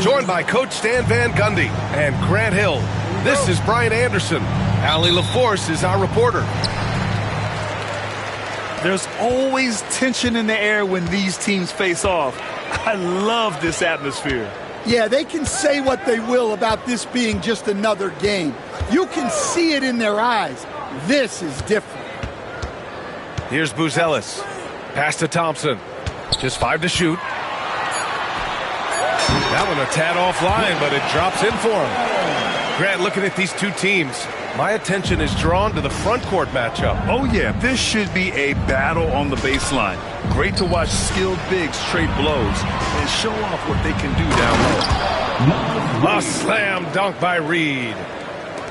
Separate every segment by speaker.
Speaker 1: Joined by Coach Stan Van Gundy and Grant Hill, this is Brian Anderson. Allie LaForce is our reporter.
Speaker 2: There's always tension in the air when these teams face off. I love this atmosphere.
Speaker 3: Yeah, they can say what they will about this being just another game. You can see it in their eyes. This is different.
Speaker 1: Here's Buzelis. Pass to Thompson. Just 5 to shoot. That one a tad offline, but it drops in for him. Grant, looking at these two teams, my attention is drawn to the front court matchup.
Speaker 2: Oh, yeah, this should be a battle on the baseline. Great to watch skilled bigs trade blows and show off what they can do down low.
Speaker 1: A slam dunk by Reed.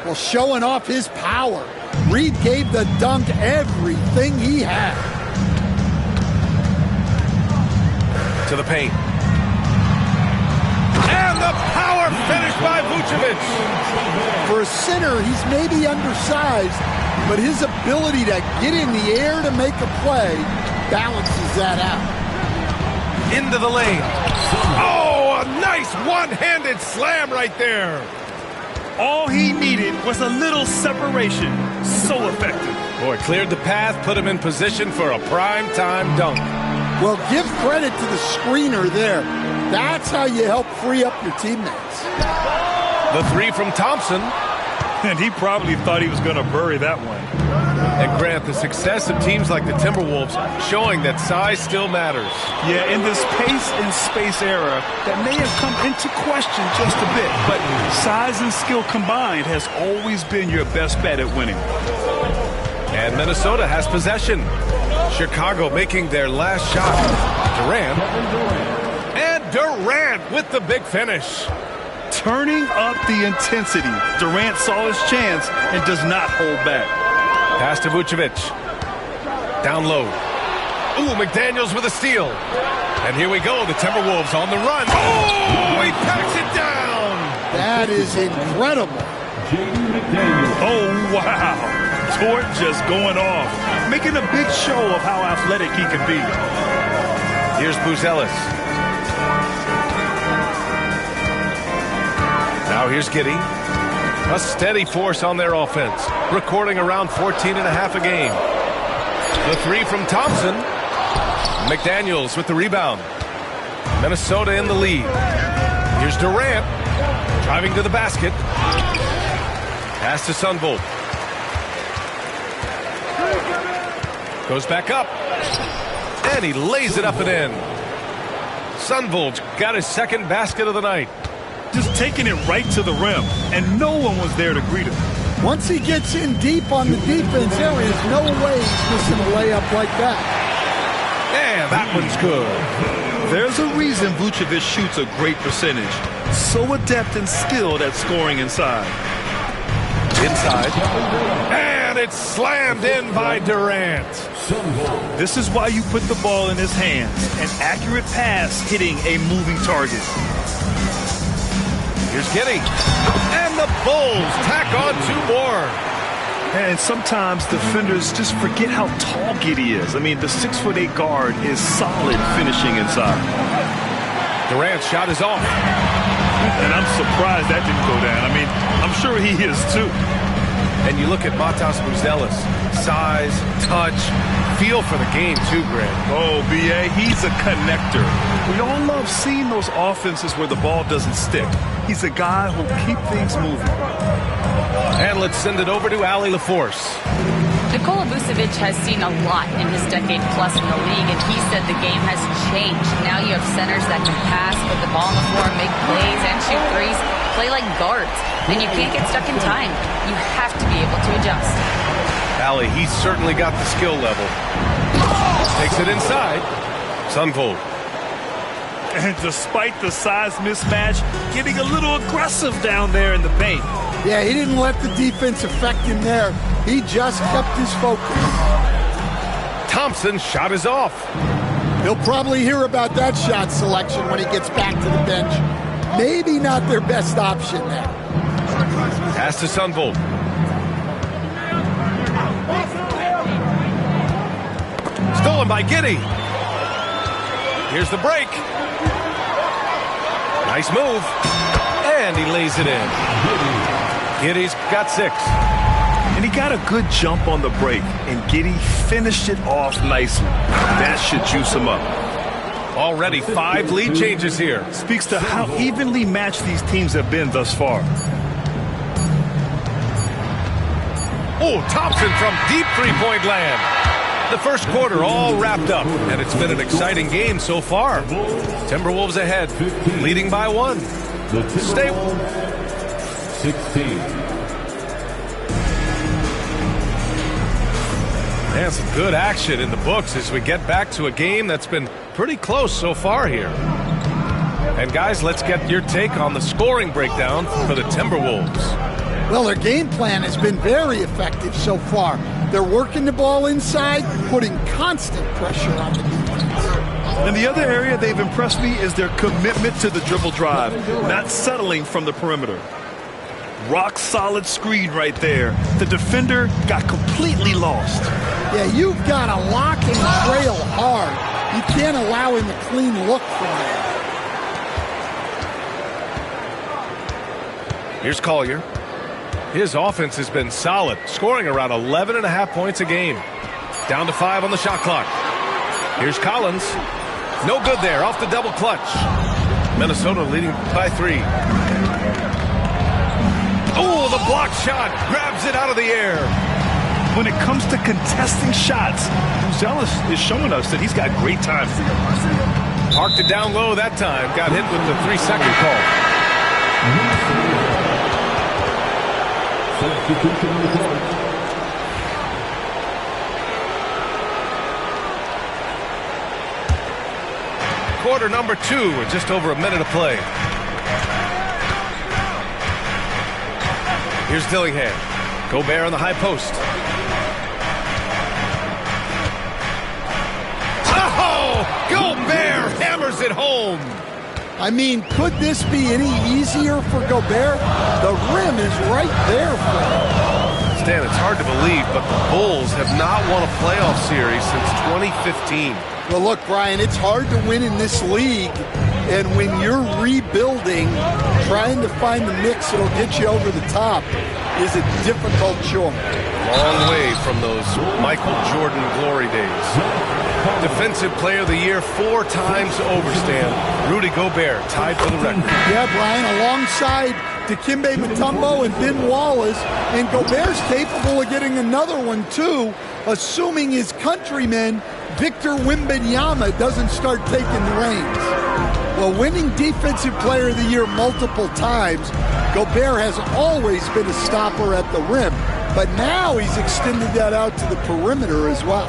Speaker 3: Well, showing off his power. Reed gave the dunk everything he had.
Speaker 1: To the paint. And the power finish by Vucevic.
Speaker 3: For a center, he's maybe undersized, but his ability to get in the air to make a play balances that out.
Speaker 1: Into the lane. Oh, a nice one-handed slam right there.
Speaker 2: All he needed was a little separation. So effective.
Speaker 1: Boy, cleared the path, put him in position for a prime-time dunk.
Speaker 3: Well, give credit to the screener there. That's how you help free up your teammates.
Speaker 1: The three from Thompson.
Speaker 2: And he probably thought he was going to bury that one.
Speaker 1: And Grant, the success of teams like the Timberwolves showing that size still matters.
Speaker 2: Yeah, in this pace and space era, that may have come into question just a bit. But size and skill combined has always been your best bet at winning.
Speaker 1: And Minnesota has possession. Chicago making their last shot. Durant. And Durant with the big finish.
Speaker 2: Turning up the intensity. Durant saw his chance and does not hold back.
Speaker 1: Pass to Vucevic. Down low. Ooh, McDaniels with a steal. And here we go, the Timberwolves on the run. Oh, he packs it down.
Speaker 3: That is incredible.
Speaker 2: Oh, wow. Dort just going off, making a big show of how athletic he can be.
Speaker 1: Here's Buzelis. Now here's Giddey. A steady force on their offense, recording around 14.5 a game. The three from Thompson. McDaniels with the rebound. Minnesota in the lead. Here's Durant, driving to the basket. Pass to Sunvolt. Goes back up. And he lays it up and in. Sunvolt got his second basket of the night.
Speaker 2: Just taking it right to the rim, and no one was there to greet him.
Speaker 3: Once he gets in deep on the defense, there is no way he's missing a layup like that.
Speaker 1: And that one's good.
Speaker 2: There's a reason Vucevic shoots a great percentage. So adept and skilled at scoring inside.
Speaker 1: Inside. And And it's slammed in by Durant.
Speaker 2: This is why you put the ball in his hands. An accurate pass hitting a moving target.
Speaker 1: Here's Giddey. And the Bulls tack on 2 more.
Speaker 2: And sometimes defenders just forget how tall Giddey is. I mean, the 6'8" guard is solid finishing inside.
Speaker 1: Durant's shot is off.
Speaker 2: And I'm surprised that didn't go down. I mean, I'm sure he is too.
Speaker 1: And you look at Matas Buzelis. Size, touch, feel for the game too, Grant.
Speaker 2: Oh, B.A., he's a connector. We all love seeing those offenses where the ball doesn't stick. He's a guy who'll keep things moving.
Speaker 1: And let's send it over to Allie LaForce.
Speaker 4: Nikola Vucevic has seen a lot in his decade plus in the league, and he said the game has changed. Now you have centers that can pass, put the ball on the floor, make plays, and shoot threes, play like guards. And you can't get stuck in time. You have to be able to adjust.
Speaker 1: Allie, he's certainly got the skill level. Takes it inside. Sunvold.
Speaker 2: And despite the size mismatch, getting a little aggressive down there in the paint.
Speaker 3: Yeah, he didn't let the defense affect him there. He just kept his focus.
Speaker 1: Thompson's shot is off.
Speaker 3: He'll probably hear about that shot selection when he gets back to the bench. Maybe not their best option there.
Speaker 1: Pass to Sunvold. Stolen by Giddey. Here's the break. Nice move. And he lays it in. Giddey's got 6.
Speaker 2: And he got a good jump on the break, and Giddey finished it off nicely. That should juice him up.
Speaker 1: Already 5 lead changes here.
Speaker 2: Speaks to how evenly matched these teams have been thus far.
Speaker 1: Oh, Thompson from deep three-point land. The first quarter all wrapped up, and it's been an exciting game so far. Timberwolves ahead, leading by 1. Stay
Speaker 5: 16.
Speaker 1: And some good action in the books as we get back to a game that's been pretty close so far here. And guys, let's get your take on the scoring breakdown for the Timberwolves.
Speaker 3: Well, their game plan has been very effective so far. They're working the ball inside, putting constant pressure on the defense.
Speaker 2: And the other area they've impressed me is their commitment to the dribble drive, not settling from the perimeter. Rock solid screen right there. The defender got completely lost.
Speaker 3: Yeah, you've got to lock and trail hard. You can't allow him a clean look from there.
Speaker 1: Here's Collier. His offense has been solid, scoring around 11.5 points a game. Down to 5 on the shot clock. Here's Collins. No good there, off the double clutch. Minnesota leading by 3. Oh, the block shot. Grabs it out of the air.
Speaker 2: When it comes to contesting shots, Buzelis is showing us that he's got great time.
Speaker 1: Parked it down low that time. Got hit with the 3-second call. Quarter number 2 with just over a minute of play. Here's Dillingham. Gobert on the high post. Oh! Gobert hammers it home.
Speaker 3: I mean, could this be any easier for Gobert? The rim is right there for him.
Speaker 1: Stan, it's hard to believe, but the Bulls have not won a playoff series since 2015.
Speaker 3: Well, look, Brian, it's hard to win in this league. And when you're rebuilding, trying to find the mix that'll get you over the top is a difficult chore.
Speaker 1: Long way from those Michael Jordan glory days. Defensive Player of the Year 4 times over, Stan. Rudy Gobert tied for the record.
Speaker 3: Yeah, Brian, alongside Dikembe Mutombo and Ben Wallace, and Gobert's capable of getting another one too, assuming his countryman Victor Wembanyama doesn't start taking the reins. Well, winning Defensive Player of the Year multiple times, Gobert has always been a stopper at the rim, but now he's extended that out to the perimeter as well.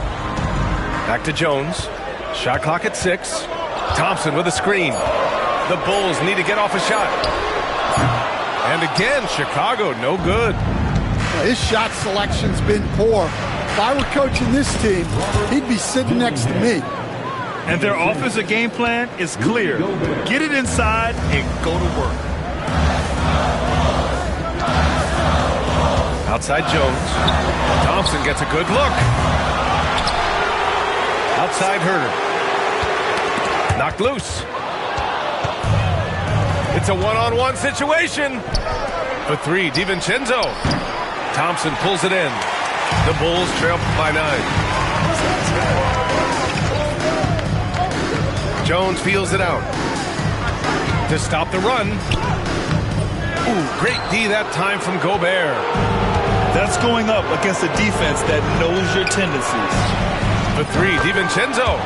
Speaker 1: Back to Jones. Shot clock at 6. Thompson with a screen. The Bulls need to get off a shot. And again, Chicago, no good.
Speaker 3: His shot selection's been poor. If I were coaching this team, he'd be sitting next to me.
Speaker 2: And their offensive game plan is clear. Get it inside and go to work.
Speaker 1: Outside Jones. Thompson gets a good look. Outside Herter. Knocked loose. It's a one-on-one situation. For three, DiVincenzo. Thompson pulls it in. The Bulls trail by 9. Jones feels it out. To stop the run. Ooh, great D that time from Gobert.
Speaker 2: That's going up against a defense that knows your tendencies.
Speaker 1: For three, DiVincenzo.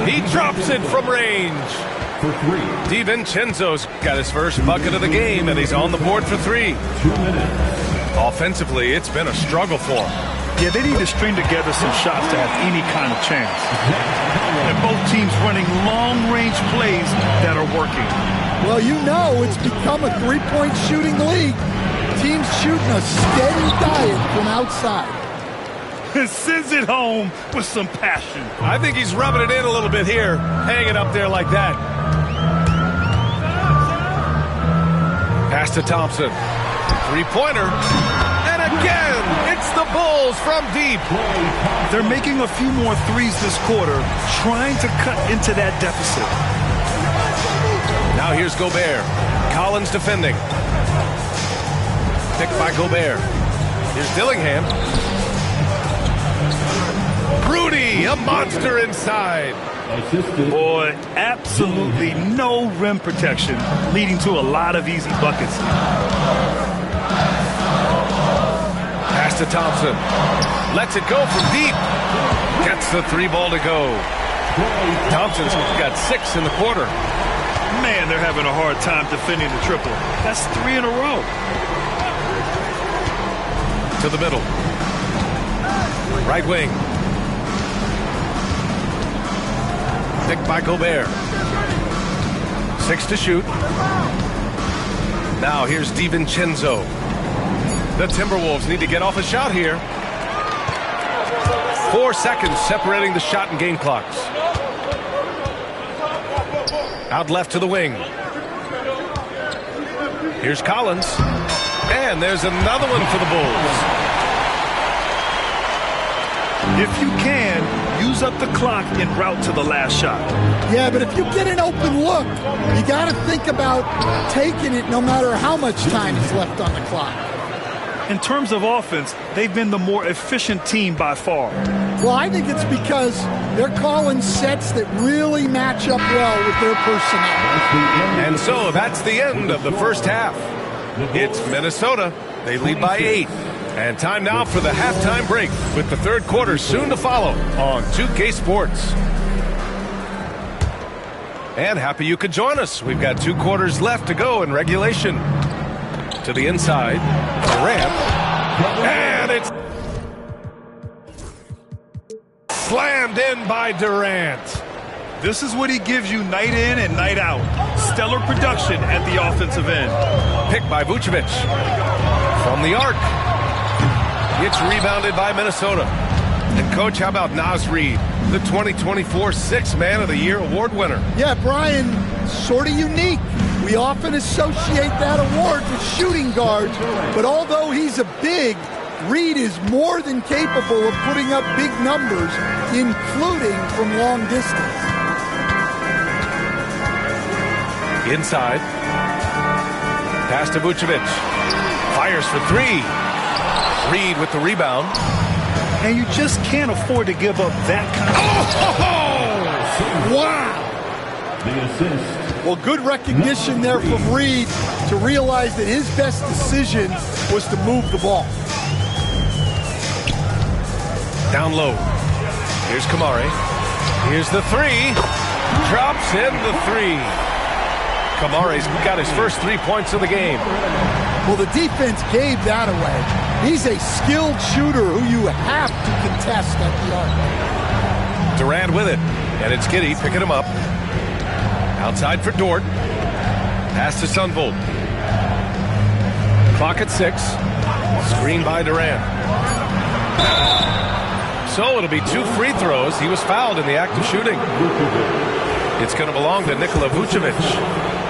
Speaker 1: He drops it from range.
Speaker 5: For three.
Speaker 1: DiVincenzo's got his first bucket of the game, and he's on the board for 3.
Speaker 5: 2 minutes.
Speaker 1: Offensively, it's been a struggle for him.
Speaker 2: Yeah, they need to string together some shots to have any kind of chance. And both teams running long-range plays that are working.
Speaker 3: Well, you know it's become a three-point shooting league. Teams shooting a steady diet from outside.
Speaker 2: Sends it home with some passion.
Speaker 1: I think he's rubbing it in a little bit here, hanging up there like that. Pass to Thompson. Three-pointer. And again, it's the Bulls from deep.
Speaker 2: They're making a few more threes this quarter, trying to cut into that deficit.
Speaker 1: Now here's Gobert. Collins defending. Picked by Gobert. Here's Dillingham. Rudy, a monster inside.
Speaker 2: Boy, absolutely no rim protection, leading to a lot of easy buckets.
Speaker 1: Pass to Thompson. Lets it go from deep. Gets the 3 ball to go. Thompson's got 6 in the quarter.
Speaker 2: Man, they're having a hard time defending the triple. That's 3 in a row.
Speaker 1: To the middle. Right wing. Picked by Gobert. 6 to shoot. Now here's DiVincenzo. The Timberwolves need to get off a shot here. 4 seconds separating the shot and game clocks. Out left to the wing. Here's Collins. And there's another one for the Bulls.
Speaker 2: If you can, use up the clock en route to the last shot.
Speaker 3: Yeah, but if you get an open look, you got to think about taking it no matter how much time is left on the clock.
Speaker 2: In terms of offense, they've been the more efficient team by far.
Speaker 3: Well, I think it's because they're calling sets that really match up well with their personnel.
Speaker 1: And so that's the end of the first half. It's Minnesota. They lead by 8. And time now for the halftime break with the third quarter soon to follow on 2K Sports. And happy you could join us. We've got 2 quarters left to go in regulation. To the inside, Durant, and it's slammed in by Durant.
Speaker 2: This is what he gives you night in and night out. Stellar production at the offensive end.
Speaker 1: Picked by Vucevic. From the arc. It's rebounded by Minnesota. And, Coach, how about Naz Reid, the 2024 Sixth Man of the Year award winner?
Speaker 3: Yeah, Brian, sort of unique. We often associate that award with shooting guards, but although he's a big, Reid is more than capable of putting up big numbers, including from long distance.
Speaker 1: Inside. Pass to Vucevic. Fires for 3. Reid with the rebound.
Speaker 2: And you just can't afford to give up that kind of...
Speaker 3: Wow!
Speaker 5: The assist.
Speaker 3: Well, good recognition there from Reid to realize that his best decision was to move the ball.
Speaker 1: Down low. Here's Kamari. Here's the 3. Drops in the 3. Kamari's got his first 3 points of the game.
Speaker 3: Well, the defense gave that away. He's a skilled shooter who you have to contest at the arc.
Speaker 1: Durant with it. And it's Giddey picking him up. Outside for Dort. Pass to Sunvolt. Clock at 6. Screen by Durant. So it'll be 2 free throws. He was fouled in the act of shooting. It's going to belong to Nikola Vucevic.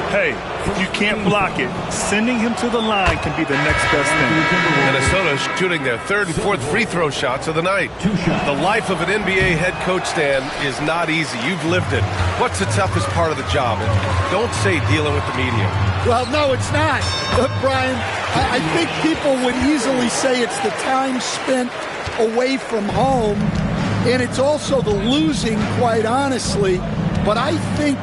Speaker 2: Hey, if you can't block it, sending him to the line can be the next best thing.
Speaker 1: Minnesota shooting their 3rd and 4th free throw shots of the night. The life of an NBA head coach, Stan, is not easy. You've lived it. What's the toughest part of the job? And don't say dealing with the media.
Speaker 3: Well, no, it's not. But, Brian, I think people would easily say it's the time spent away from home, and it's also the losing, quite honestly. But I think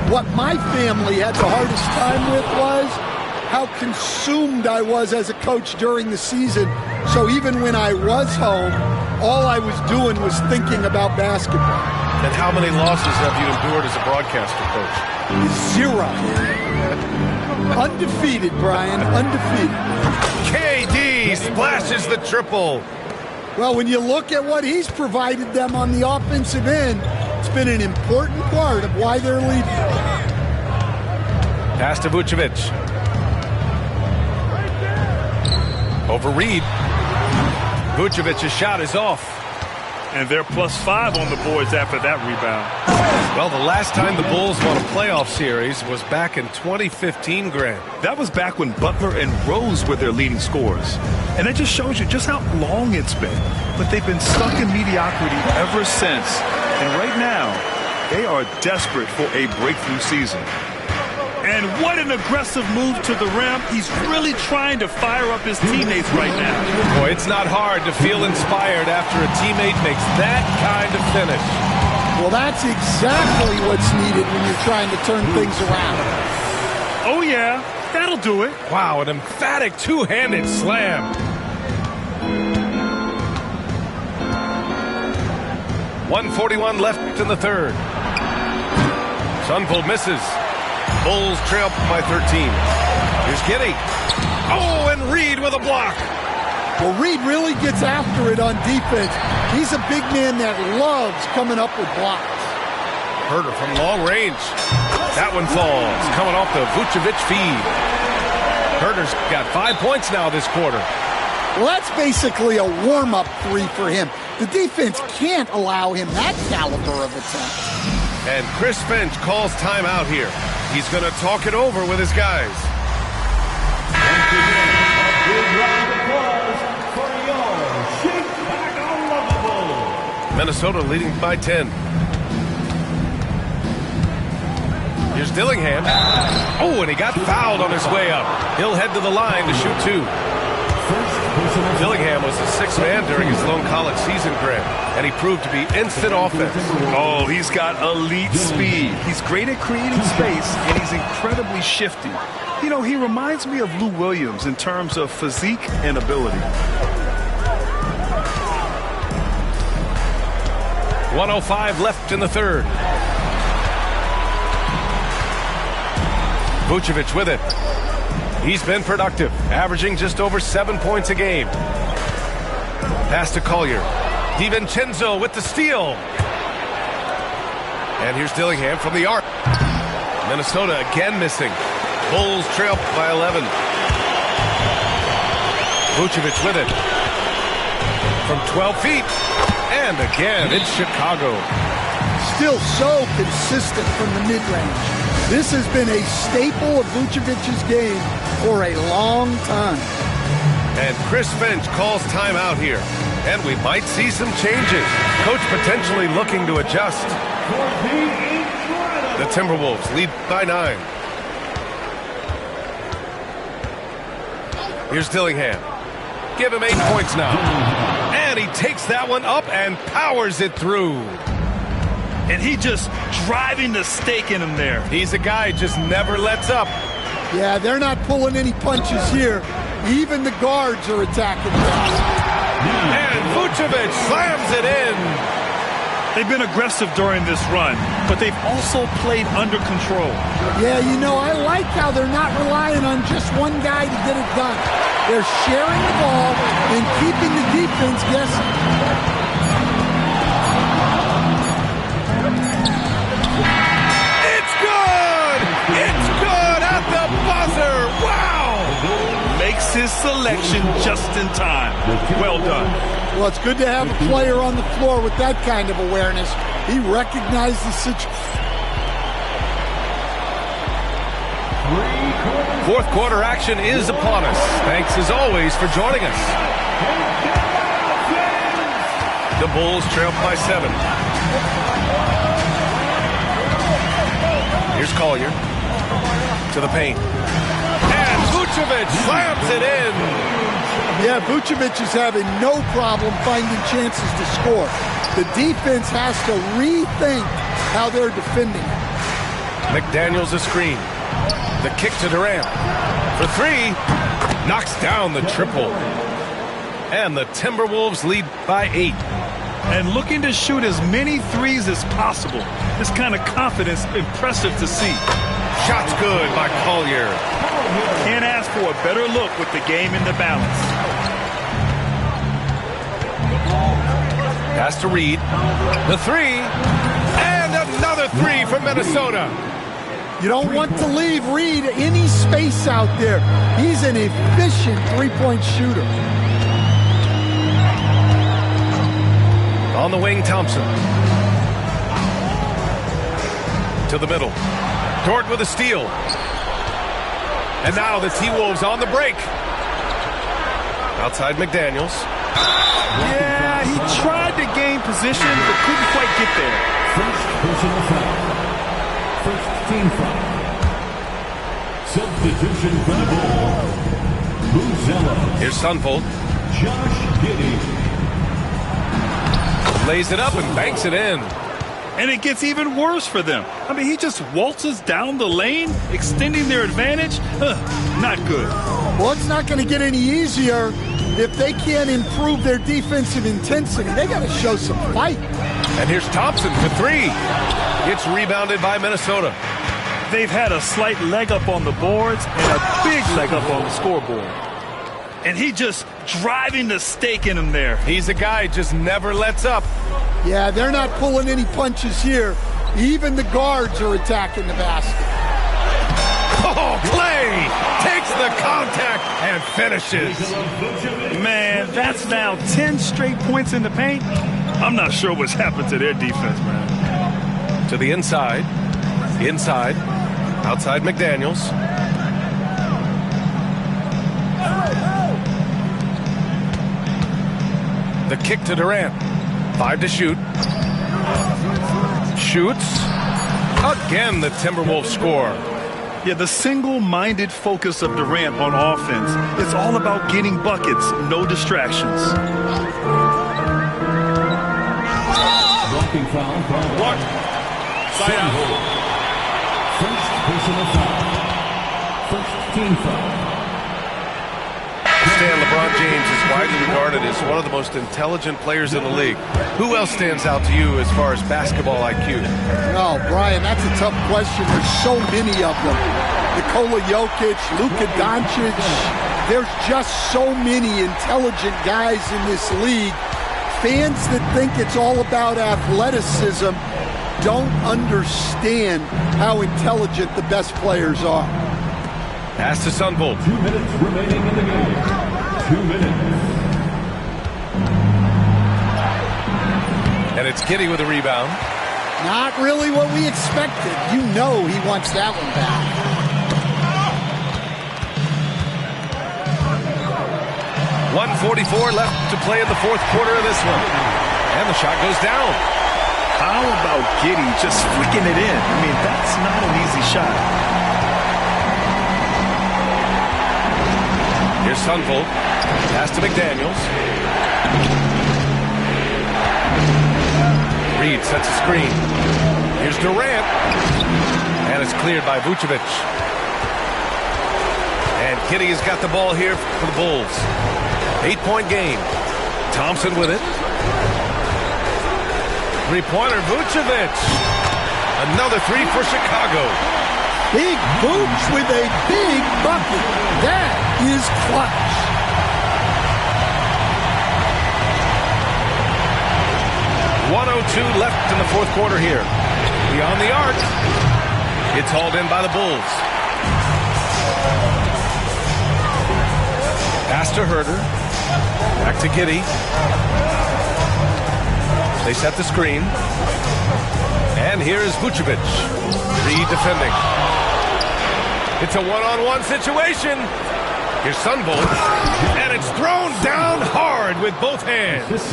Speaker 3: what my family had the hardest time with was how consumed I was as a coach during the season. So even when I was home, all I was doing was thinking about basketball.
Speaker 1: And how many losses have you endured as a broadcaster coach?
Speaker 3: 0. Undefeated, Brian, undefeated.
Speaker 1: KD splashes the triple.
Speaker 3: Well, when you look at what he's provided them on the offensive end, it's been an important part of why they're leading.
Speaker 1: Pass to Vucevic. Over Reed. Vucevic's shot is off.
Speaker 2: And they're +5 on the boards after that rebound.
Speaker 1: Well, the last time the Bulls won a playoff series was back in 2015, Grant.
Speaker 2: That was back when Butler and Rose were their leading scorers. And it just shows you just how long it's been. But they've been stuck in mediocrity ever since. And right now, they are desperate for a breakthrough season. And what an aggressive move to the rim. He's really trying to fire up his teammates right now.
Speaker 1: Boy, it's not hard to feel inspired after a teammate makes that kind of finish.
Speaker 3: Well, that's exactly what's needed when you're trying to turn things around.
Speaker 2: Oh, yeah, that'll do it.
Speaker 1: Wow, an emphatic two-handed slam. .141 left in the 3rd. Sunvold misses. Bulls trail by 13. Here's Giddey. Oh, and Reed with a block.
Speaker 3: Well, Reed really gets after it on defense. He's a big man that loves coming up with blocks.
Speaker 1: Herter from long range. That one falls. Coming off the Vucevic feed. Herter's got 5 points now this quarter.
Speaker 3: Well, that's basically a warm-up 3 for him. The defense can't allow him that caliber of attempt.
Speaker 1: And Chris Finch calls timeout here. He's going to talk it over with his guys.
Speaker 5: Once again, a big round of applause for your Chicago Bulls.
Speaker 1: Minnesota leading by 10. Here's Dillingham. Oh, and he got fouled on his way up. He'll head to the line to shoot 2. Dillingham was the 6th man during his lone college season, Grant, and he proved to be instant offense.
Speaker 2: Oh, he's got elite speed. He's great at creating space, and he's incredibly shifty. You know, he reminds me of Lou Williams in terms of physique and ability.
Speaker 1: 1:05 left in the 3rd. Vucevic with it. He's been productive, averaging just over 7 points a game. Pass to Collier. DiVincenzo with the steal. And here's Dillingham from the arc. Minnesota again missing. Bulls trail by 11. Vucevic with it. From 12 feet. And again, it's Chicago.
Speaker 3: Still so consistent from the mid-range. This has been a staple of Vucevic's game for a long time.
Speaker 1: And Chris Finch calls timeout here. And we might see some changes. Coach potentially looking to adjust. The Timberwolves lead by 9. Here's Dillingham. Give him 8 points now. And he takes that one up and powers it through.
Speaker 2: And he just driving the stake in him there.
Speaker 1: He's a guy who just never lets up.
Speaker 3: Yeah, they're not pulling any punches here. Even the guards are attacking him.
Speaker 1: And Vucevic slams it in.
Speaker 2: They've been aggressive during this run, but they've also played under control.
Speaker 3: Yeah, you know, I like how they're not relying on just one guy to get it done. They're sharing the ball and keeping the defense guessing.
Speaker 1: It's good! It's good at the buzzer! Wow!
Speaker 2: Makes his selection just in time. Well done.
Speaker 3: Well, it's good to have a player on the floor with that kind of awareness. He recognized the situation.
Speaker 1: Fourth quarter action is upon us. Thanks as always for joining us. The Bulls trail by 7. Here's Collier to the paint. And Vucevic slams it in.
Speaker 3: Yeah, Vucevic is having no problem finding chances to score. The defense has to rethink how they're defending.
Speaker 1: McDaniels a screen. The kick to Durant. For 3. Knocks down the triple. And the Timberwolves lead by 8.
Speaker 2: And looking to shoot as many threes as possible. This kind of confidence, impressive to see.
Speaker 1: Shots good by Collier.
Speaker 2: Can't ask for a better look with the game in the balance.
Speaker 1: Pass to Reed. The 3. And another 3 from Minnesota.
Speaker 3: You don't want to leave Reed any space out there. He's an efficient three-point shooter.
Speaker 1: On the wing, Thompson. To the middle. Dort with a steal. And now the T-Wolves on the break. Outside McDaniels.
Speaker 2: Yeah, he tried to gain position, but couldn't quite get there.
Speaker 5: First personal foul. First team foul. Substitution for the ball. Buzella.
Speaker 1: Here's Sunvolt.
Speaker 5: Josh Giddey.
Speaker 1: Lays it up and banks it in.
Speaker 2: And it gets even worse for them. I mean, he just waltzes down the lane, extending their advantage. Not good.
Speaker 3: Well, it's not going to get any easier if they can't improve their defensive intensity. They got to show some fight.
Speaker 1: And here's Thompson for 3. It's rebounded by Minnesota.
Speaker 2: They've had a slight leg up on the boards and a big leg up on the scoreboard. And he just driving the stake in him there.
Speaker 1: He's a guy who just never lets up.
Speaker 3: Yeah, they're not pulling any punches here. Even the guards are attacking the basket.
Speaker 1: Oh, Clay takes the contact and finishes.
Speaker 2: Man, that's now 10 straight points in the paint. I'm not sure what's happened to their defense, man.
Speaker 1: To the inside. Inside. Outside McDaniels. The kick to Durant. 5 to shoot. Shoots. Again, the Timberwolves score.
Speaker 2: Yeah, the single-minded focus of Durant on offense. It's all about getting buckets, no distractions.
Speaker 5: Blocking foul.
Speaker 1: Block. Side out.
Speaker 5: First personal foul. First team foul.
Speaker 1: LeBron James is widely regarded as one of the most intelligent players in the league. Who else stands out to you as far as basketball IQ?
Speaker 3: No, Brian, that's a tough question. There's so many of them. Nikola Jokic, Luka Doncic. There's just so many intelligent guys in this league. Fans that think it's all about athleticism don't understand how intelligent the best players are.
Speaker 1: Pass to Sunvolt.
Speaker 5: 2 minutes remaining in the game. 2 minutes.
Speaker 1: And it's Giddey with a rebound.
Speaker 3: Not really what we expected. You know he wants that one back.
Speaker 1: .144 left to play in the fourth quarter of this one. And the shot goes down.
Speaker 2: How about Giddey just flicking it in? I mean, that's not an easy shot.
Speaker 1: Here's Sunvolt. Pass to McDaniels. Reed sets a screen. Here's Durant. And it's cleared by Vucevic. And Giddey has got the ball here for the Bulls. 8-point game. Thompson with it. Three-pointer, Vucevic. Another 3 for Chicago.
Speaker 3: Big Vooch with a big bucket. That is clutch.
Speaker 1: .102 left in the fourth quarter here. Beyond the arc. It's hauled in by the Bulls. Pass to Herder. Back to Giddey. They set the screen. And here is Vucevic. Reed defending. It's a one-on-one situation. Here's Sunbolt. And it's thrown down hard with both hands.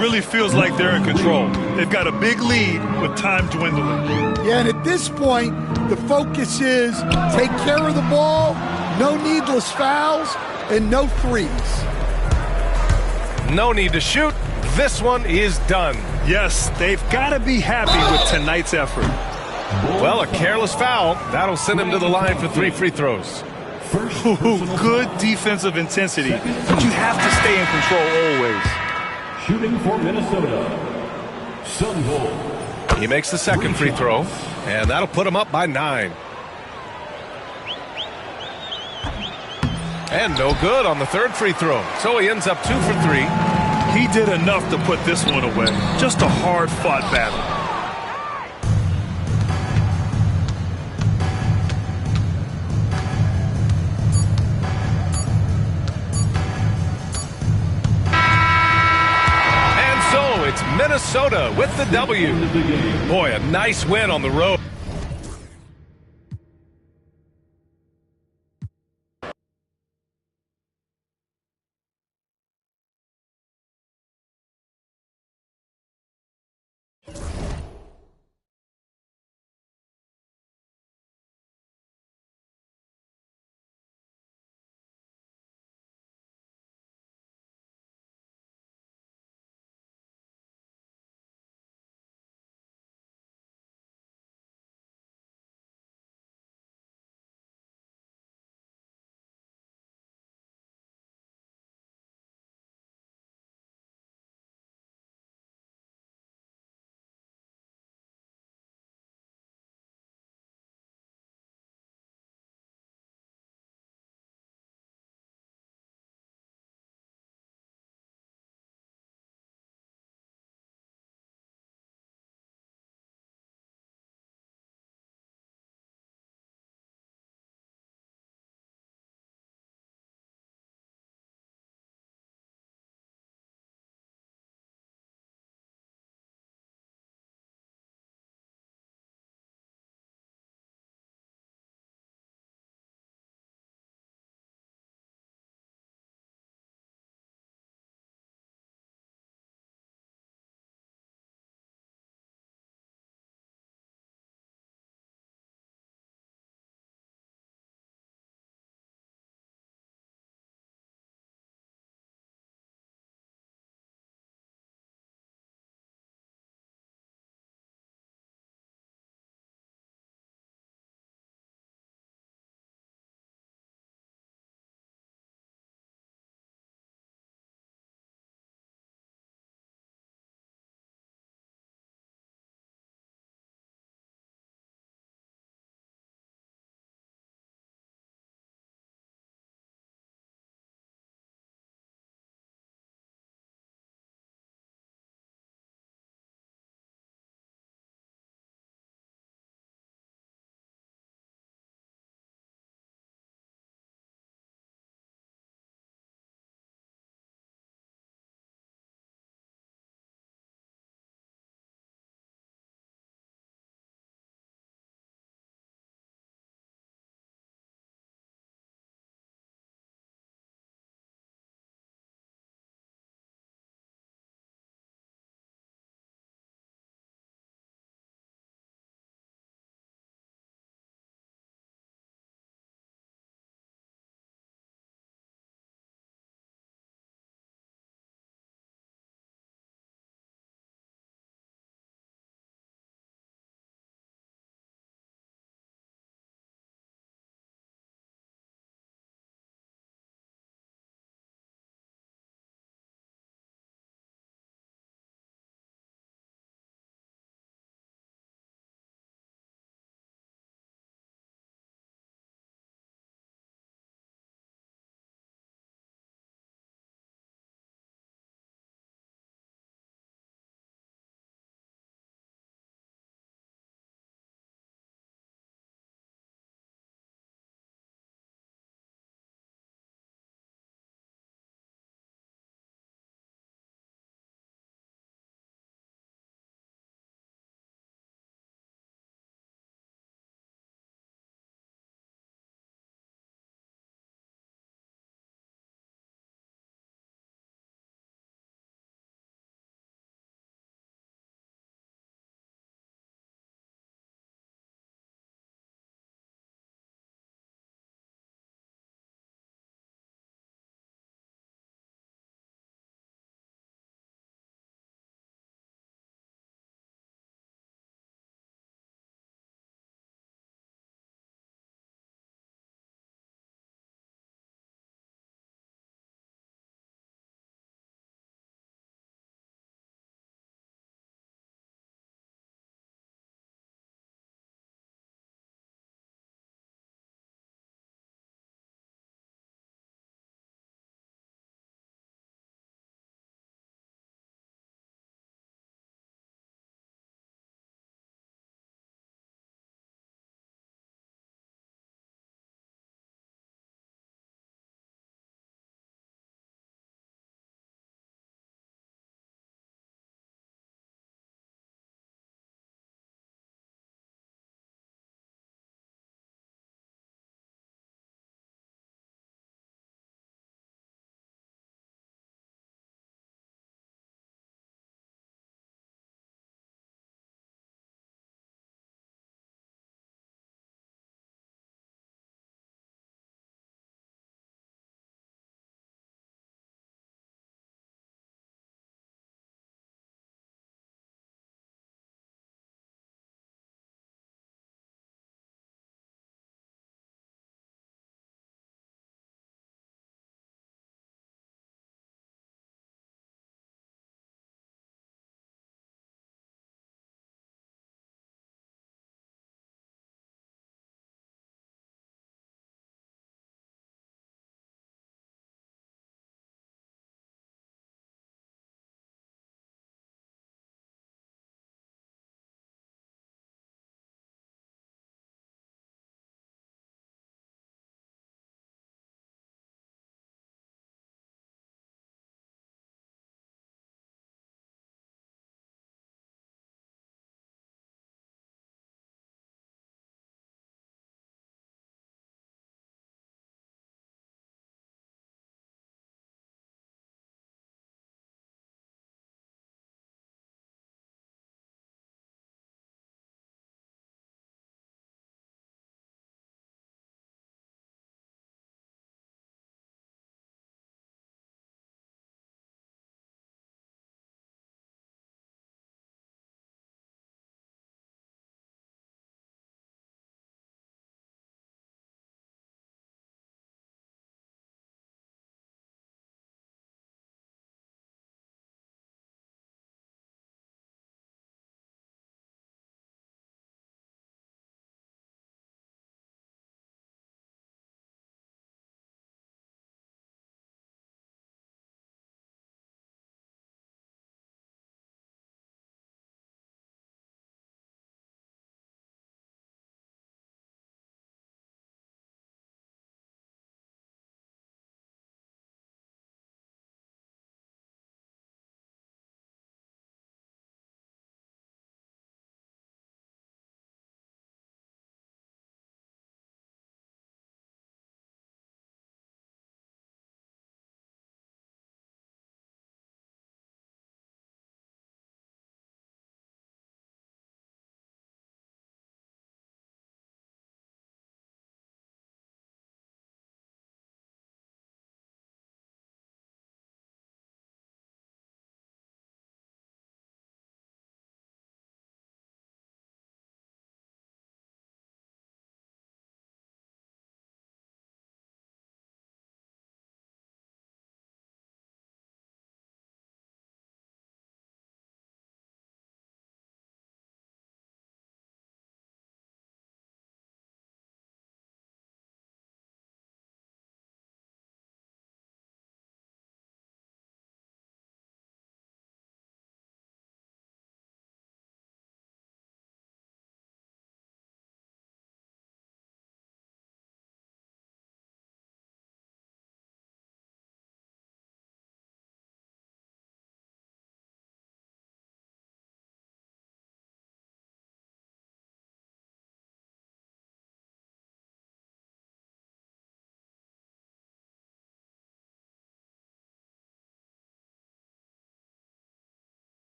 Speaker 2: Really feels like they're in control. They've got a big lead with time dwindling.
Speaker 3: Yeah, and at this point, the focus is take care of the ball, no needless fouls, and no threes.
Speaker 1: No need to shoot. This one is done.
Speaker 2: Yes, they've got to be happy with tonight's effort.
Speaker 1: Well, a careless foul. That'll send him to the line for 3 free throws.
Speaker 2: Good defensive intensity, but you have to stay in control always.
Speaker 5: Shooting for Minnesota, Sunbolt.
Speaker 1: He makes the second free throw, and that'll put him up by 9. And no good on the third free throw. So he ends up 2 for 3.
Speaker 2: He did enough to put this one away. Just a hard-fought battle.
Speaker 1: And so it's Minnesota with the W. Boy, a nice win on the road.